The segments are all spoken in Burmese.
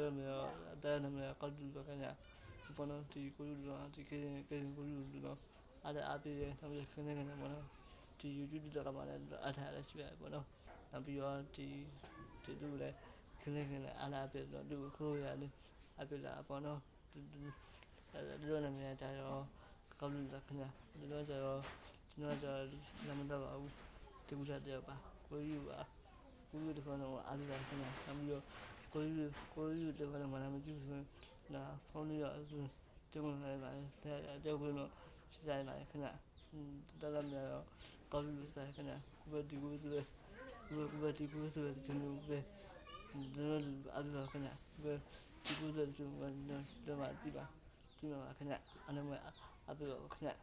တယ်မျိုးတဲ့နည်းကောက်တူတော့ခင်ဗျာဘောနော်ဒီကိုလူတော့ဒီကိကိုလူတော့အားအားပြည့်ဆက်ပြီးခင်းနေတယ်ဘောနော်ဒီ YouTube တော့ကမှလည်းအထားရရှိရဘောနော်နောက်ပြီးတော့ဒီလူလည်းခင်းနေအားအားပြည့်တော့သူခိုးရတယ်အပြည့်လာဘောနော်ဒီလိုနေကြတော့ကောက်လူတော့ခင်ဗျာဒီလိုကျတော့ကျွန်တော်လည်းမတော့ပါဘူးဒီဘူးတဲ့ပါကိုယူပါကိုယူတော့အားလုံးခင်ဗျာနောက်ပြီးတော့ကိုယူတော့မှလည်းမကြည့်ဘူးနာဖုန်းလေးတော့သူတုံးလိုက်ပါတဲ့ကိုတော့ရှိကြပါခင်ဗျာတော်တော်များတော့ကောက်လူစားခင်ဗျာကိုဒီကိုဆိုကျွန်တော်ပဲဒီလိုအားလုံးခင်ဗျာဒီကိုဆိုကျွန်တော်တော့မှဒီပါခင်ဗျာအဲ့လိုအားလုံးခင်ဗျာ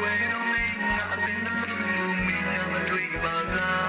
When you make nothing to lose me, I'm a dream.